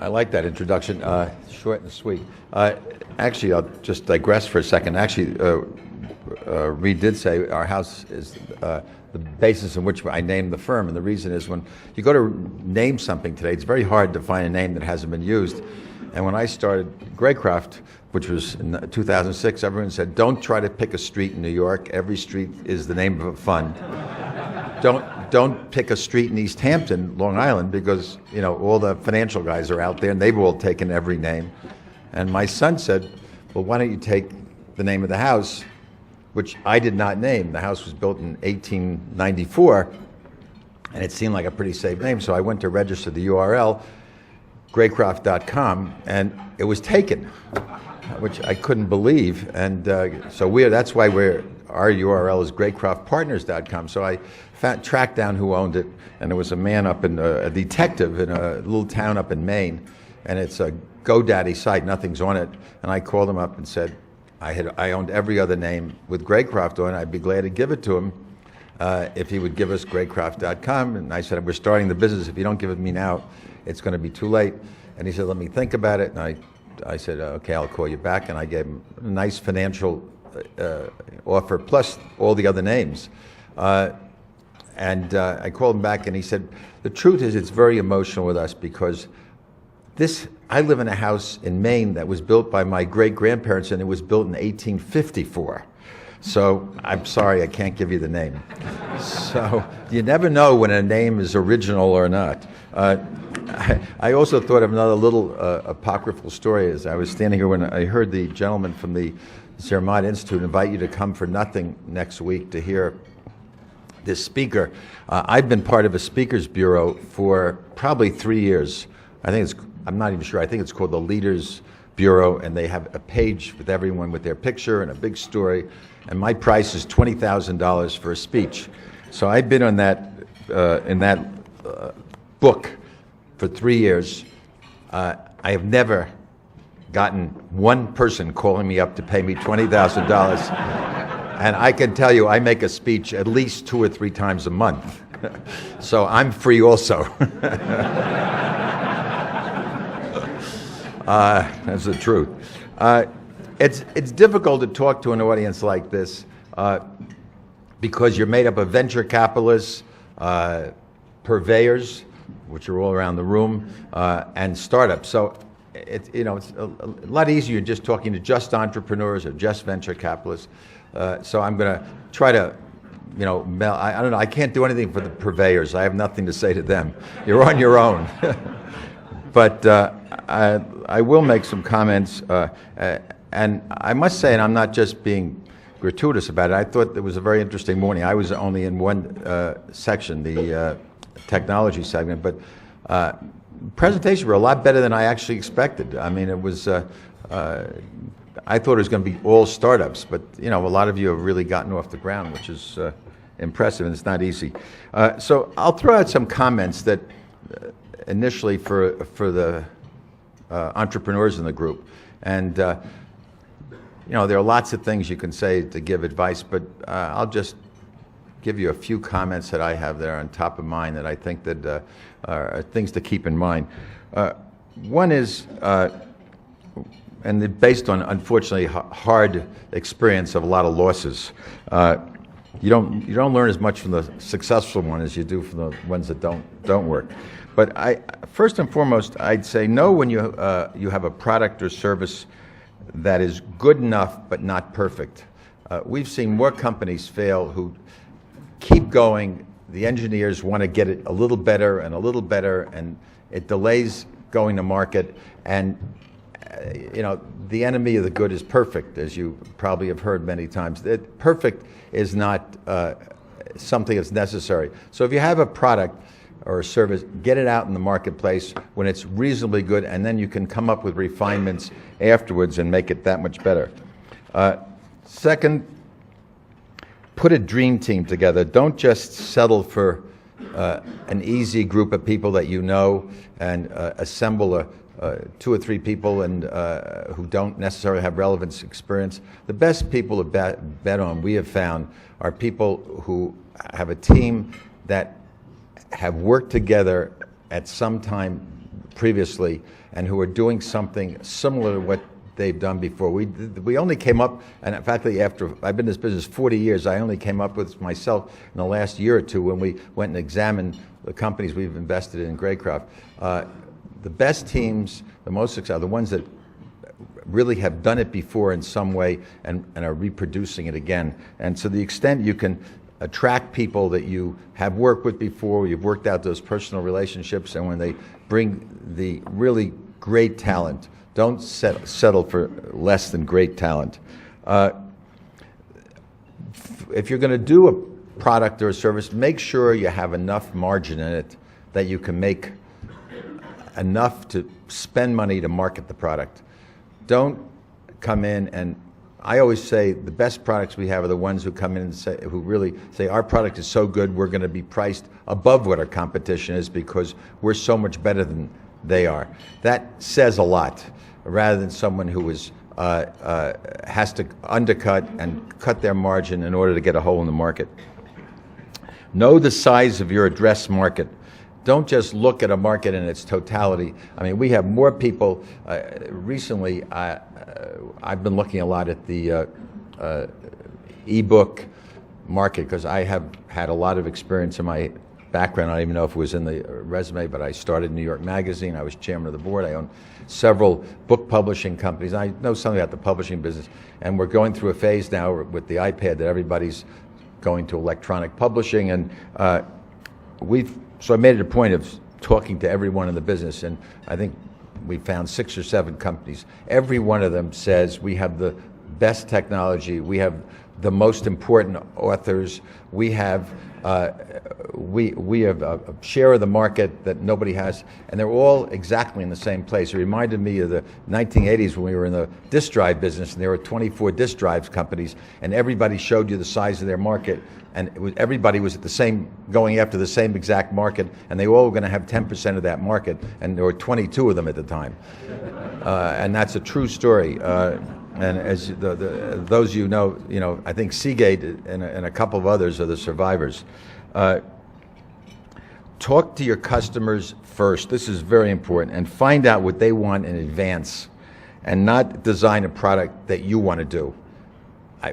I like that introduction, short and sweet. Actually, I'll just digress for a second. Actually, Reed did say our house is the basis in which I named the firm, and the reason is when you go to name something today, it's very hard to find a name that hasn't been used. And when I started Graycroft, which was in 2006, everyone said, don't try to pick a street in New York. Every street is the name of a fund. Don't pick a street in East Hampton, Long Island, because all the financial guys are out there and they've all taken every name. And my son said, well, why don't you take the name of the house, which I did not name. The house was built in 1894, and it seemed like a pretty safe name. So I went to register the URL, graycroft.com, and it was taken, which I couldn't believe. And that's why our URL is graycroftpartners.com. So I tracked down who owned it, and there was a man a detective in a little town up in Maine, and it's a GoDaddy site, nothing's on it. And I called him up and said, I owned every other name with Graycroft on it. I'd be glad to give it to him if he would give us graycroft.com. And I said, we're starting the business. If you don't give it to me now, it's going to be too late. And he said, let me think about it. And I said, okay, I'll call you back. And I gave him a nice financial offer plus all the other names. And I called him back and he said, the truth is it's very emotional with us because I live in a house in Maine that was built by my great-grandparents, and it was built in 1854. So I'm sorry, I can't give you the name. So you never know when a name is original or not. I also thought of another little apocryphal story as I was standing here when I heard the gentleman from the Zermatt Institute invite you to come for nothing next week to hear this speaker. I've been part of a speakers bureau for probably 3 years. I'm not even sure. I think it's called the Leaders Bureau, and they have a page with everyone with their picture and a big story. And my price is $20,000 for a speech. So I've been on that in that book for 3 years. I have never gotten one person calling me up to pay me $20,000. And I can tell you, I make a speech at least 2 or 3 times a month. So I'm free also. That's the truth. It's difficult to talk to an audience like this because you're made up of venture capitalists, purveyors, which are all around the room, and startups. So it's a lot easier just talking to just entrepreneurs or just venture capitalists. So I'm going to try to, I don't know. I can't do anything for the purveyors. I have nothing to say to them. You're on your own. But I will make some comments, and I must say, and I'm not just being gratuitous about it, I thought it was a very interesting morning. I was only in one section, the technology segment, but presentations were a lot better than I actually expected. I mean, it was, I thought it was going to be all startups, but a lot of you have really gotten off the ground, which is impressive, and it's not easy. So I'll throw out some comments that initially for the entrepreneurs in the group. And, there are lots of things you can say to give advice, but I'll just give you a few comments that I have there on top of mind that I think that are things to keep in mind. One is, and they're based on, unfortunately, hard experience of a lot of losses. You don't learn as much from the successful one as you do from the ones that don't work. But first and foremost, I'd say know when you have a product or service that is good enough but not perfect. We've seen more companies fail who keep going. The engineers want to get it a little better, and it delays going to market. And the enemy of the good is perfect, as you probably have heard many times. Perfect is not something that's necessary. So if you have a product or a service, get it out in the marketplace when it's reasonably good, and then you can come up with refinements afterwards and make it that much better. Second, put a dream team together. Don't just settle for an easy group of people that you know and assemble 2 or 3 people and who don't necessarily have relevant experience. The best people to bet on, we have found, are people who have a team that have worked together at some time previously and who are doing something similar to what they've done before. We only came up, and in fact, after I've been in this business 40 years, I only came up with myself in the last year or two when we went and examined the companies we've invested in Greycroft. The best teams, the most successful, the ones that really have done it before in some way and are reproducing it again. And to the extent you can attract people that you have worked with before, you've worked out those personal relationships, and when they bring the really great talent, don't settle for less than great talent. If you're going to do a product or a service, make sure you have enough margin in it that you can make enough to spend money to market the product. Don't come in and, I always say the best products we have are the ones who come in and say, who really say our product is so good we're going to be priced above what our competition is because we're so much better than they are. That says a lot, rather than someone who is has to undercut and cut their margin in order to get a hole in the market. Know the size of your address market. Don't just look at a market in its totality. I mean, we have more people. Recently, I've been looking a lot at the e-book market because I have had a lot of experience in my background. I don't even know if it was in the resume, but I started New York Magazine. I was chairman of the board. I own several book publishing companies. I know something about the publishing business. And we're going through a phase now with the iPad that everybody's going to electronic publishing. And so I made it a point of talking to everyone in the business, and I think we found 6 or 7 companies. Every one of them says we have the best technology, we have the most important authors, we have a share of the market that nobody has, and they're all exactly in the same place. It reminded me of the 1980s when we were in the disk drive business, and there were 24 disk drives companies, and everybody showed you the size of their market, and everybody was at the same, going after the same exact market, and they all were going to have 10% of that market, and there were 22 of them at the time. And that's a true story. And as those you know, I think Seagate and a couple of others are the survivors. Talk to your customers first. This is very important, and find out what they want in advance, and not design a product that you want to do.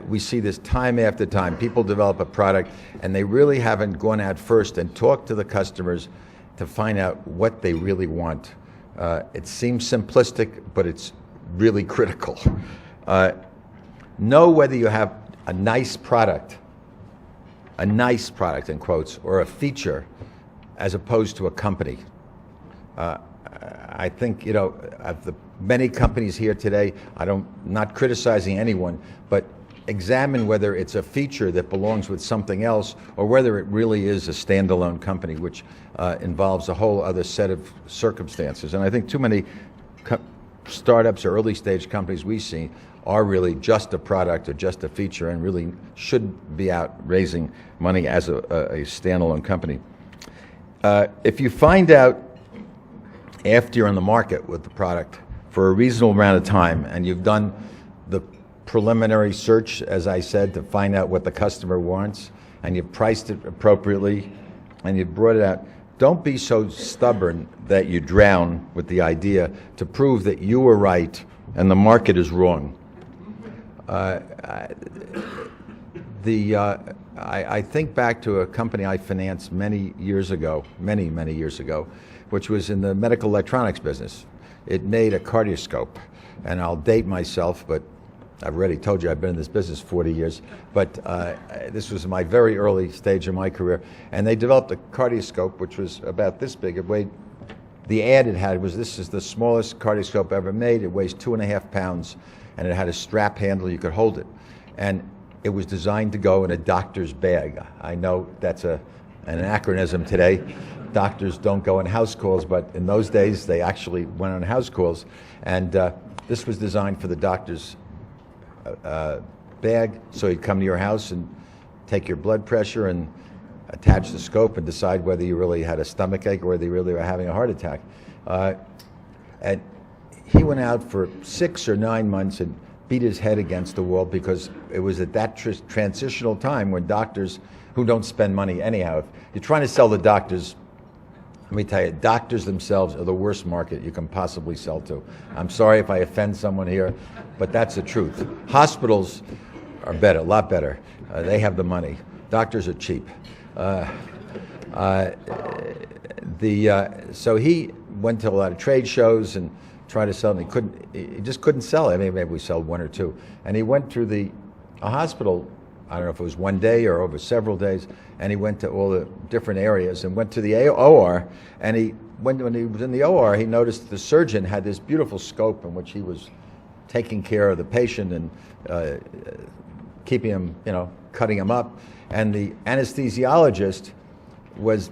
We see this time after time. People develop a product, and they really haven't gone out first and talked to the customers to find out what they really want. It seems simplistic, but it's really critical. Know whether you have a nice product in quotes, or a feature, as opposed to a company. I think, of the many companies here today, not criticizing anyone, but examine whether it's a feature that belongs with something else, or whether it really is a standalone company, which involves a whole other set of circumstances. And I think too many startups or early stage companies we see are really just a product or just a feature, and really should be out raising money as a standalone company. If you find out after you're on the market with the product for a reasonable amount of time, and you've done the preliminary search, as I said, to find out what the customer wants, and you've priced it appropriately, and you've brought it out, don't be so stubborn that you drown with the idea to prove that you were right and the market is wrong. I think back to a company I financed many years ago, which was in the medical electronics business. It made a cardioscope, and I'll date myself, but I've already told you I've been in this business 40 years, but this was my very early stage of my career, and they developed a cardioscope which was about this big. It weighed, the ad it had was, this is the smallest cardioscope ever made. It weighs 2.5 pounds, and it had a strap handle, you could hold it. And it was designed to go in a doctor's bag. I know that's an anachronism today. Doctors don't go on house calls, but in those days they actually went on house calls. And this was designed for the doctor's bag, so he'd come to your house and take your blood pressure and attach the scope and decide whether you really had a stomach ache or whether you really were having a heart attack. And he went out for 6 or 9 months and beat his head against the wall, because it was at that transitional time when doctors, who don't spend money anyhow, if you're trying to sell the doctors Let me tell you, doctors themselves are the worst market you can possibly sell to. I'm sorry if I offend someone here, but that's the truth. Hospitals are better, a lot better. They have the money. Doctors are cheap. So he went to a lot of trade shows and tried to sell them. He just couldn't sell it. I mean, maybe we sold one or two. And he went through a hospital, I don't know if it was one day or over several days, and he went to all the different areas and went to the OR. And when he was in the OR, he noticed the surgeon had this beautiful scope in which he was taking care of the patient and keeping him, cutting him up. And the anesthesiologist was,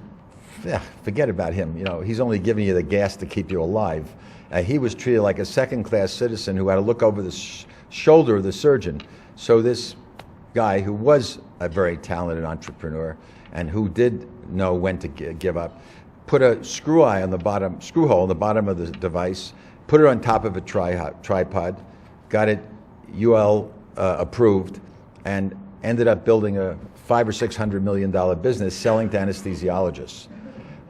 forget about him. He's only giving you the gas to keep you alive. He was treated like a second-class citizen who had to look over the shoulder of the surgeon. So this guy, who was a very talented entrepreneur and who did know when to give up, put a screw hole in the bottom of the device, put it on top of a tripod, got it UL approved, and ended up building a $500 or $600 million business selling to anesthesiologists.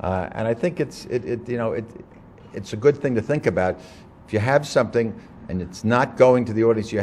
And I think it's a good thing to think about. If you have something and it's not going to the audience you have,